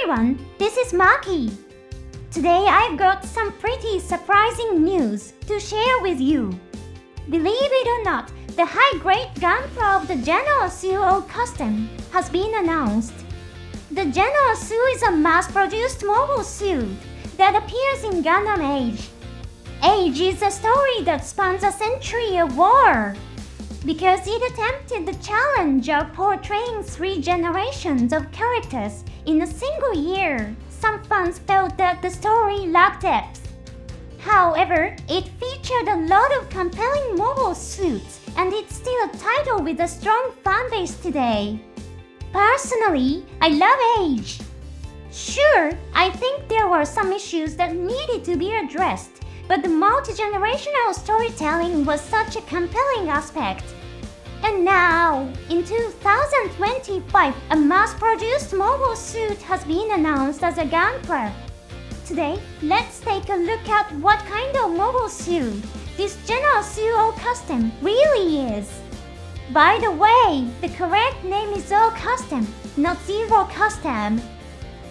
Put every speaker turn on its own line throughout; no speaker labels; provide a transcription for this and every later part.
everyone, this is Maki. Today I've got some pretty surprising news to share with you. Believe it or not, the high-grade Gunpla of the Genoace O-Custom has been announced. The Genoace is a mass-produced mobile suit that appears in Gundam Age. Age is a story that spans a century of war. Because it attempted the challenge of portraying 3 generations of characters in a single year, some fans felt that the story lacked depth. However, it featured a lot of compelling mobile suits, and it's still a title with a strong fanbase today. Personally, I love Age. Sure, I think there were some issues that needed to be addressed, but the multi-generational storytelling was such a compelling aspect. And now, in 2025, a mass-produced mobile suit has been announced as a Gunpla. Today, let's take a look at what kind of mobile suit this Genoace O-Custom really is. By the way, the correct name is O-Custom, not Zero Custom.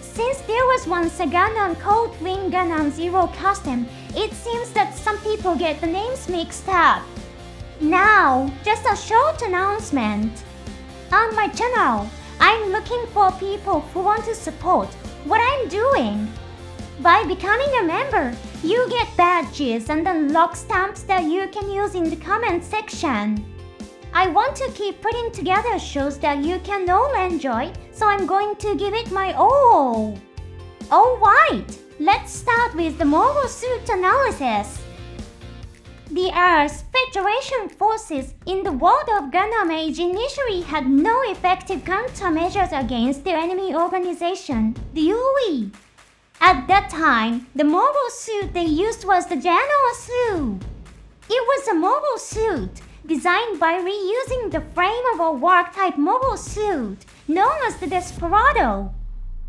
Since there was once a Gundam called Wing Gundam Zero Custom, it seems that some people get the names mixed up. Now, just a short announcement. On my channel, I'm looking for people who want to support what I'm doing. By becoming a member, you get badges and unlock stamps that you can use in the comment section. I want to keep putting together shows that you can all enjoy, so I'm going to give it my all. Alright, let's start with the mobile suit analysis. The Earth's Federation forces in the world of Gundam Age initially had no effective countermeasures against the enemy organization, the UE. At that time, the mobile suit they used was the Genoace. It was a mobile suit designed by reusing the frame of a work-type mobile suit known as the Desperado.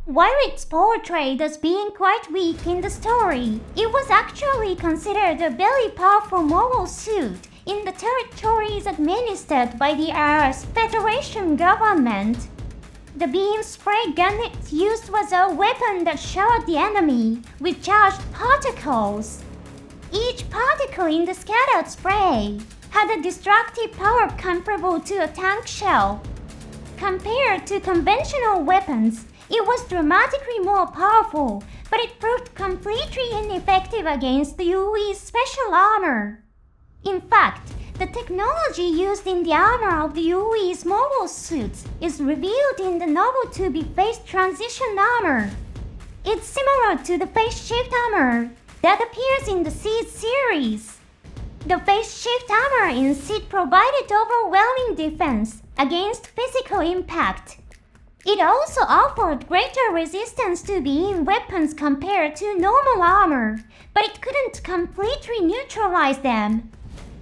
While it's portrayed as being quite weak in the story, it was actually considered a very powerful mobile suit in the territories administered by the Earth's Federation government. The beam spray gun it used was a weapon that shot the enemy with charged particles. Each particle in the scattered spray had a destructive power comparable to a tank shell. Compared to conventional weapons, it was dramatically more powerful, but it proved completely ineffective against the UE's special armor. In fact, the technology used in the armor of the UE's mobile suits is revealed in the novel-to-be-phase transition armor. It's similar to the phase shift armor that appears in the Seed series. The phase shift armor in Seed provided overwhelming defense against physical impact. It also offered greater resistance to beam weapons compared to normal armor, but it couldn't completely neutralize them.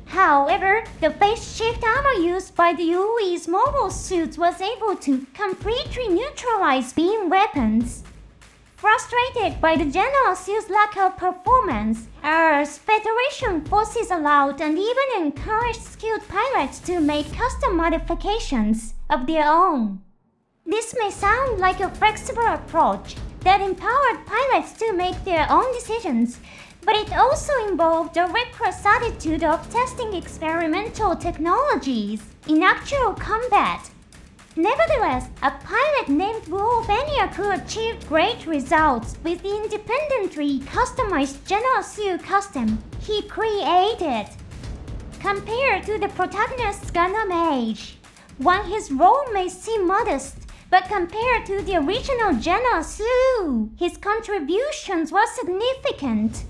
However, the phase shift armor used by the UE's mobile suits was able to completely neutralize beam weapons. Frustrated by the Genoace's lack of performance, Earth's Federation forces allowed and even encouraged skilled pilots to make custom modifications of their own. This may sound like a flexible approach that empowered pilots to make their own decisions, but it also involved a reckless attitude of testing experimental technologies in actual combat. Nevertheless, a pilot named who achieved great results with the independently customized Genoace O-Custom he created. Compared to the protagonist's Gundam Age, while his role may seem modest, but compared to the original Genoace, his contributions were significant.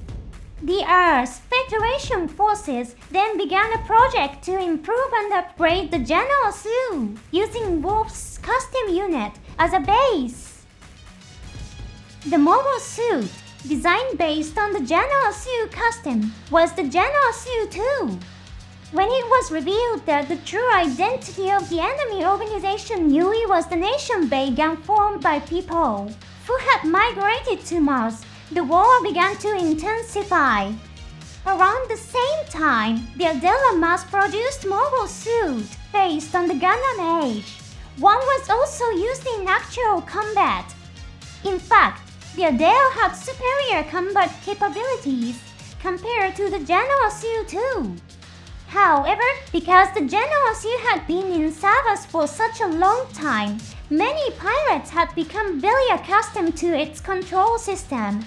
The Earth's Federation forces then began a project to improve and upgrade the Genoace, using Wolf's custom unit as a base. The mobile suit, designed based on the Genoace O-Custom, was the Genoace 2. When it was revealed that the true identity of the enemy organization UE was the nation Beigan formed by people who had migrated to Mars, the war began to intensify. Around the same time, the Adela mass-produced mobile suit based on the Gundam Age. One was also used in actual combat. In fact, the Adele had superior combat capabilities compared to the Genoace O-2. However, because the Genoace O had been in service for such a long time, many pilots had become very accustomed to its control system.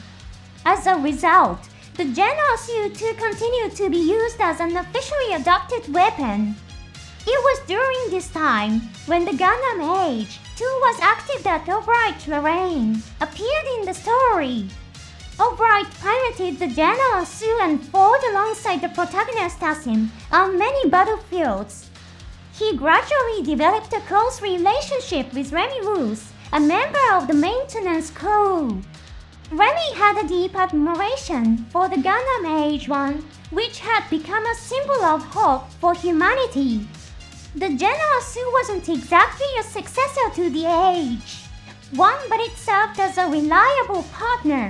As a result, the Genoace O-2 continued to be used as an officially adopted weapon. It was during this time when the Gundam Age 2 was active that Albright Lorraine appeared in the story. Albright piloted the Genoace O and fought alongside the protagonist Asim on many battlefields. He gradually developed a close relationship with Remy Roos, a member of the maintenance crew. Remy had a deep admiration for the Gundam Age 1, which had become a symbol of hope for humanity. The Genoace O wasn't exactly a successor to the Age 1, but it served as a reliable partner.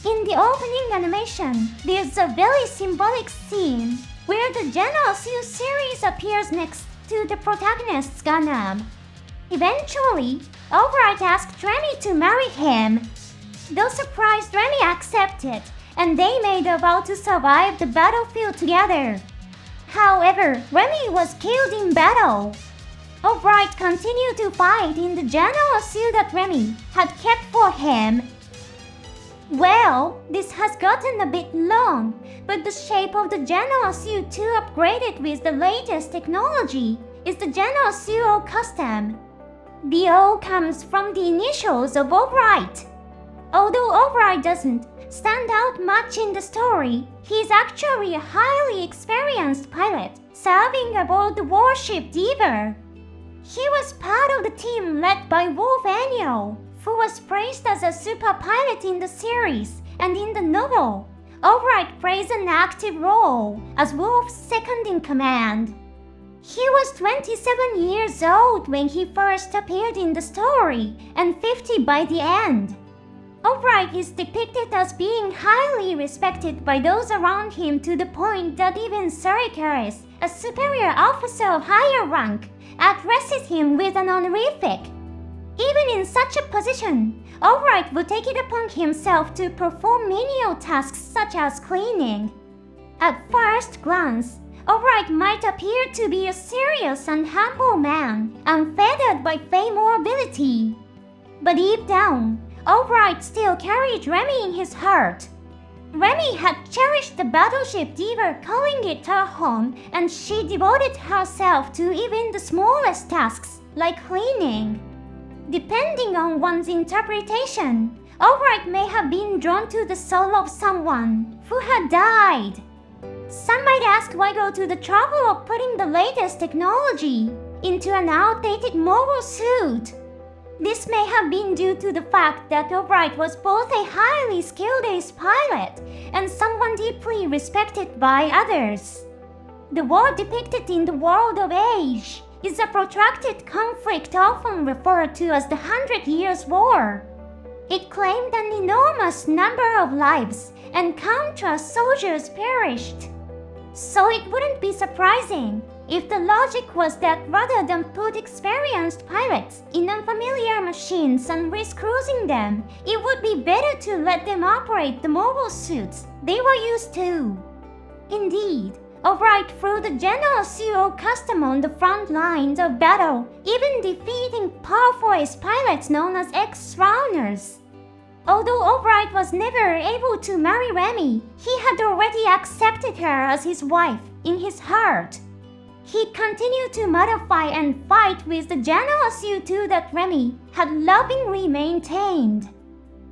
In the opening animation, there's a very symbolic scene where the Genoace O series appears next to the protagonist's Gundam. Eventually, Albright asked Remy to marry him. Though surprised, Remy accepted, and they made a vow to survive the battlefield together. However, Remy was killed in battle. Albright continued to fight in the Genoace O that Remy had kept for him. Well, this has gotten a bit long, but the shape of the Genoace O-2 upgraded with the latest technology is the Genoace O-Custom. The O comes from the initials of Albright. Although Albright doesn't stand out much in the story, he is actually a highly experienced pilot serving aboard the warship Diver. He was part of the team led by Wolf Enyo, who was praised as a super pilot in the series, and in the novel, Albright plays an active role as Wolf's second-in-command. He was 27 years old when he first appeared in the story, and 50 by the end. Albright is depicted as being highly respected by those around him to the point that even Sarikaris, a superior officer of higher rank, addresses him with an honorific. Even in such a position, Albright would take it upon himself to perform menial tasks such as cleaning. At first glance, Albright might appear to be a serious and humble man, unfettered by fame or ability. But deep down, Albright still carried Remy in his heart. Remy had cherished the battleship Diver, calling it her home, and she devoted herself to even the smallest tasks, like cleaning. Depending on one's interpretation, Albright may have been drawn to the soul of someone who had died. Some might ask why go to the trouble of putting the latest technology into an outdated mobile suit. This may have been due to the fact that Albright was both a highly skilled ace pilot and someone deeply respected by others. The war depicted in the World of Age is a protracted conflict often referred to as the 100 Years' War. It claimed an enormous number of lives, and countless soldiers perished. So it wouldn't be surprising if the logic was that rather than put experienced pilots in unfamiliar machines and risk cruising them, it would be better to let them operate the mobile suits they were used to. Indeed, Albright threw the Genoace O-Custom on the front lines of battle, even defeating powerful ace pilots known as X-Rounders. Although Albright was never able to marry Remy, he had already accepted her as his wife in his heart. He continued to modify and fight with the Genoace O-2 that Remy had lovingly maintained.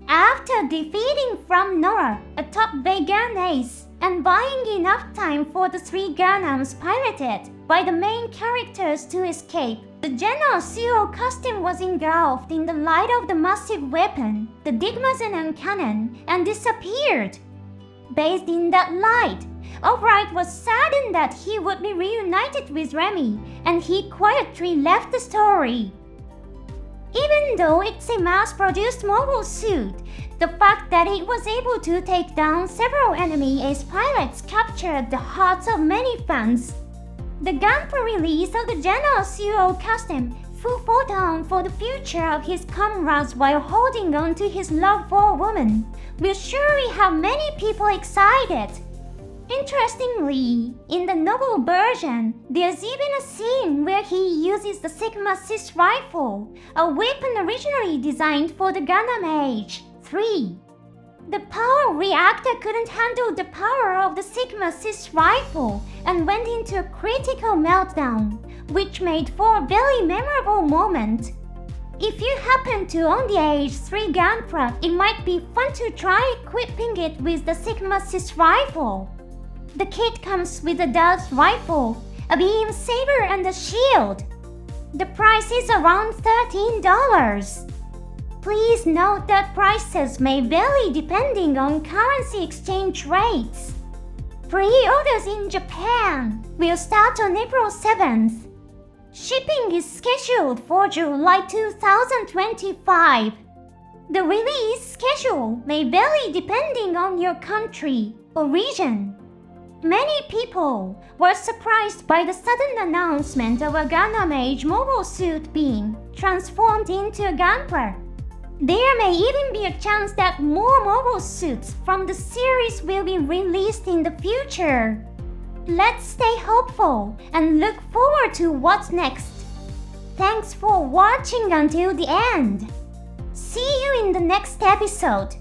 After defeating from Nora, a top Vegan ace, and buying enough time for the 3 Gundams piloted by the main characters to escape, the Genoace O-Custom was engulfed in the light of the massive weapon, the Digmazenon cannon, and disappeared. Based in that light, Albright was saddened that he would be reunited with Remy, and he quietly left the story. Even though it's a mass-produced mobile suit, the fact that it was able to take down several enemy ace pilots captured the hearts of many fans. The Gunpla release of the Genoace O-Custom who fought on for the future of his comrades while holding on to his love for a woman, will surely have many people excited. Interestingly, in the novel version, there's even a scene where he uses the Sigma 6 rifle, a weapon originally designed for the Gundam Age 3. The power reactor couldn't handle the power of the Sigma 6 rifle and went into a critical meltdown, which made for a very memorable moment. If you happen to own the Age 3 Gunpla, it might be fun to try equipping it with the Sigma 6 rifle. The kit comes with a dart rifle, a beam saber and a shield. The price is around $13. Please note that prices may vary depending on currency exchange rates. Pre-orders in Japan will start on April 7th. Shipping is scheduled for July 2025. The release schedule may vary depending on your country or region. Many people were surprised by the sudden announcement of a Gundam Age mobile suit being transformed into a Gunpla. There may even be a chance that more mobile suits from the series will be released in the future. Let's stay hopeful and look forward to what's next. Thanks for watching until the end. See you in the next episode.